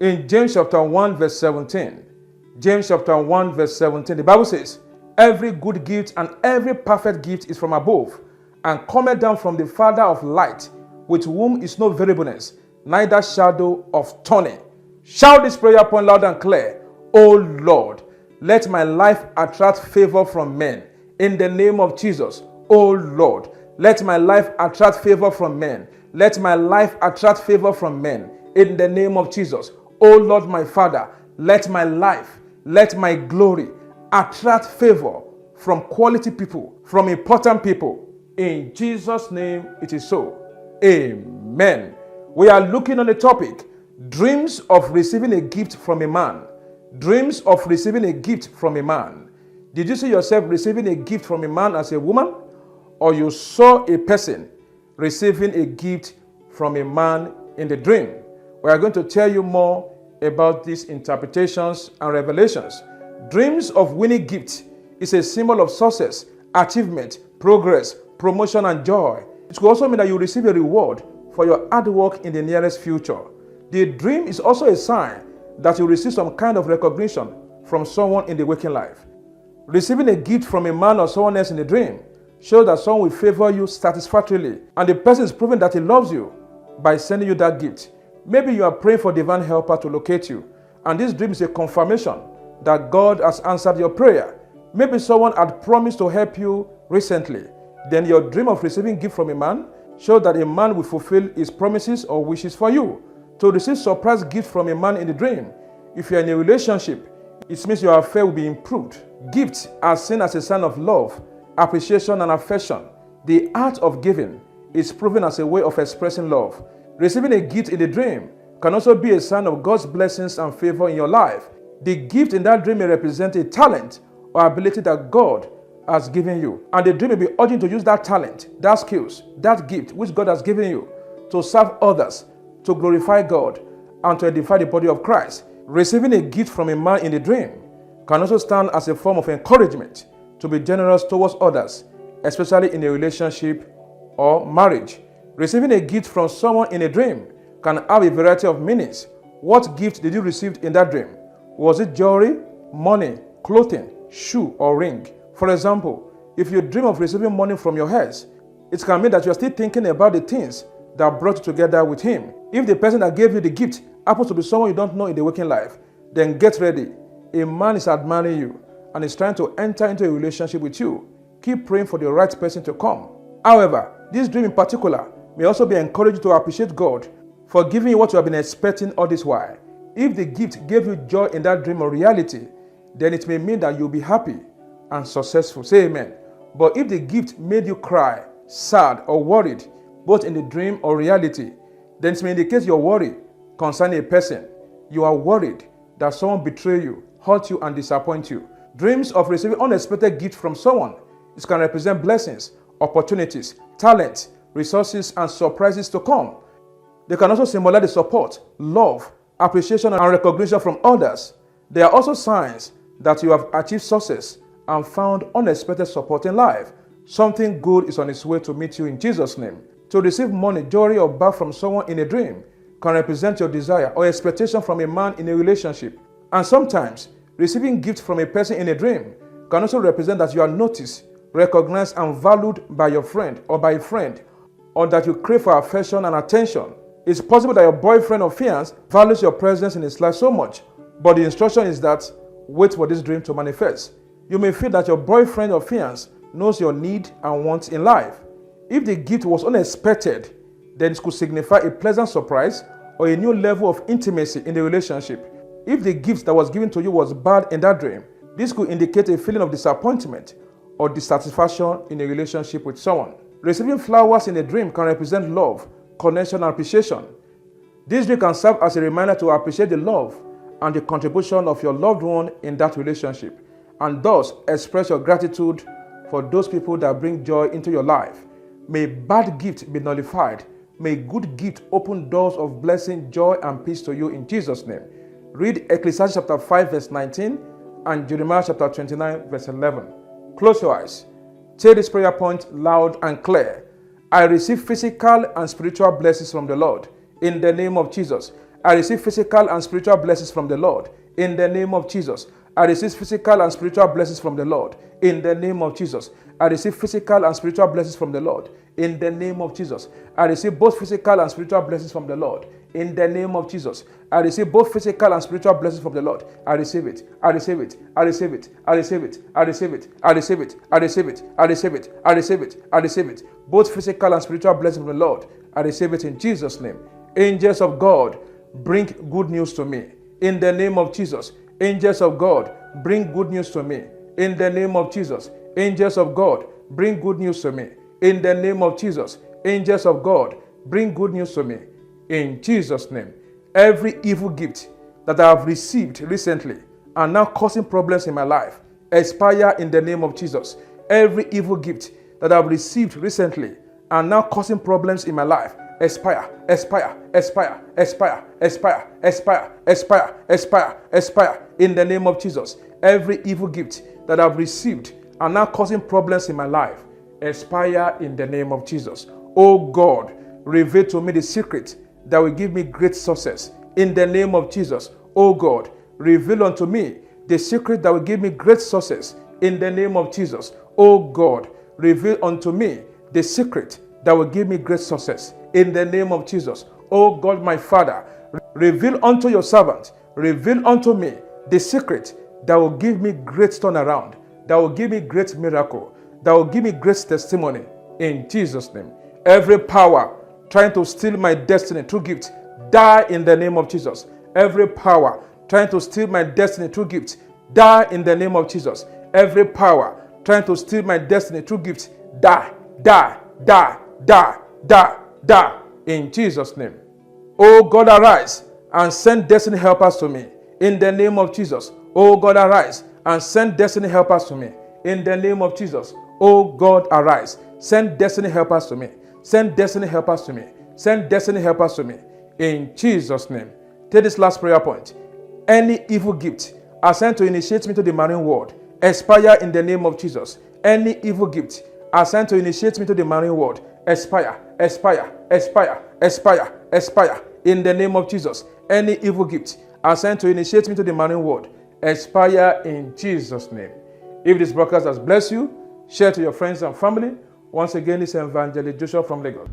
In James chapter 1 verse 17, James chapter 1 verse 17, the Bible says, every good gift and every perfect gift is from above, and cometh down from the Father of light, with whom is no variableness, neither shadow of turning. Shout this prayer point loud and clear. O Lord, let my life attract favor from men. In the name of Jesus. O Lord, let my life attract favor from men. Let my life attract favor from men. In the name of Jesus. O Lord, my Father, let my life, let my glory attract favor from quality people, from important people. In Jesus' name it is so. Amen. We are looking on the topic, dreams of receiving a gift from a man. Dreams of receiving a gift from a man. Did you see yourself receiving a gift from a man as a woman? Or you saw a person receiving a gift from a man in the dream? We are going to tell you more about these interpretations and revelations. Dreams of winning gifts is a symbol of success, achievement, progress, promotion, and joy. It could also mean that you receive a reward for your hard work in the nearest future. The dream is also a sign that you receive some kind of recognition from someone in the waking life. Receiving a gift from a man or someone else in the dream shows that someone will favor you satisfactorily, and the person is proving that he loves you by sending you that gift. Maybe you are praying for divine helper to locate you, and this dream is a confirmation that God has answered your prayer. Maybe someone had promised to help you recently. Then your dream of receiving gift from a man shows that a man will fulfill his promises or wishes for you. To receive surprise gift from a man in the dream, if you are in a relationship, it means your affair will be improved. Gifts are seen as a sign of love, appreciation, and affection. The art of giving is proven as a way of expressing love. Receiving a gift in the dream can also be a sign of God's blessings and favor in your life. The gift in that dream may represent a talent or ability that God has given you. And the dream may be urging to use that talent, that skills, that gift which God has given you to serve others, to glorify God, and to edify the body of Christ. Receiving a gift from a man in the dream can also stand as a form of encouragement to be generous towards others, especially in a relationship or marriage. Receiving a gift from someone in a dream can have a variety of meanings. What gift did you receive in that dream? Was it jewelry, money, clothing, shoe, or ring? For example, if you dream of receiving money from your ex, it can mean that you are still thinking about the things that brought you together with him. If the person that gave you the gift happens to be someone you don't know in the waking life, then get ready. A man is admiring you and is trying to enter into a relationship with you. Keep praying for the right person to come. However, this dream in particular may also be encouraged to appreciate God for giving you what you have been expecting all this while. If the gift gave you joy in that dream or reality, then it may mean that you'll be happy and successful. Say amen. But if the gift made you cry, sad, or worried, both in the dream or reality, then it may indicate your worry concerning a person. You are worried that someone betray you, hurt you, and disappoint you. Dreams of receiving unexpected gifts from someone, it can represent blessings, opportunities, talents, resources, and surprises to come. They can also symbolize the support, love, appreciation, and recognition from others. They are also signs that you have achieved success and found unexpected support in life. Something good is on its way to meet you in Jesus' name. To receive money, jewelry, or bag from someone in a dream can represent your desire or expectation from a man in a relationship. And sometimes, receiving gifts from a person in a dream can also represent that you are noticed, recognized, and valued by your friend or by a friend, or that you crave for affection and attention. It's possible that your boyfriend or fiancé values your presence in his life so much, but the instruction is that wait for this dream to manifest. You may feel that your boyfriend or fiancé knows your need and wants in life. If the gift was unexpected, then it could signify a pleasant surprise or a new level of intimacy in the relationship. If the gift that was given to you was bad in that dream, this could indicate a feeling of disappointment or dissatisfaction in a relationship with someone. Receiving flowers in a dream can represent love, connection, and appreciation. This dream can serve as a reminder to appreciate the love and the contribution of your loved one in that relationship, and thus express your gratitude for those people that bring joy into your life. May bad gift be nullified. May good gift open doors of blessing, joy, and peace to you in Jesus' name. Read Ecclesiastes chapter 5 verse 19 and Jeremiah chapter 29 verse 11. Close your eyes. Say this prayer point loud and clear. I receive physical and spiritual blessings from the Lord. In the name of Jesus, I receive physical and spiritual blessings from the Lord. In the name of Jesus. I receive physical and spiritual blessings from the Lord. In the name of Jesus. I receive physical and spiritual blessings from the Lord. In the name of Jesus. I receive both physical and spiritual blessings from the Lord. In the name of Jesus. I receive both physical and spiritual blessings from the Lord. I receive it. I receive it. I receive it. I receive it. I receive it. I receive it. I receive it. I receive it. I receive it. I receive it. Both physical and spiritual blessings from the Lord. I receive it in Jesus' name. Angels of God, bring good news to me. In the name of Jesus. Angels of God, bring good news to me. In the name of Jesus. Angels of God, bring good news to me. In the name of Jesus. Angels of God, bring good news to me. In Jesus' name. Every evil gift that I have received recently and now causing problems in my life, expire in the name of Jesus. Every evil gift that I have received recently and now causing problems in my life, expire, expire, expire, expire, expire, expire, expire, expire, expire, in the name of Jesus. Every evil gift that I've received and now causing problems in my life, expire in the name of Jesus. Oh God, reveal to me the secret that will give me great success in the name of Jesus. Oh God, reveal unto me the secret that will give me great success in the name of Jesus. Oh God, reveal unto me the secret that will give me great success in the name of Jesus. Oh God, my Father, reveal unto your servant, reveal unto me the secret that will give me great turnaround, that will give me great miracle, that will give me great testimony in Jesus' name. Every power trying to steal my destiny through gift, die in the name of Jesus. Every power trying to steal my destiny through gift, die in the name of Jesus. Every power trying to steal my destiny through gift, die, die, die, die, die, die, in Jesus' name. Oh God, arise and send destiny helpers to me in the name of Jesus. Oh God, arise and send destiny helpers to me in the name of Jesus. Oh God, arise, send destiny helpers to me. Send destiny helpers to me. Send destiny helpers to me. In Jesus' name. Take this last prayer point. Any evil gift assigned to initiate me to the marine world, expire in the name of Jesus. Any evil gift assigned to initiate me to the marine world, expire, expire, expire, expire, expire, in the name of Jesus. Any evil gift assigned to initiate me to the marine world, expire in Jesus' name. If this broadcast has blessed you, share to your friends and family. Once again, it's Evangelist Joshua from Lagos.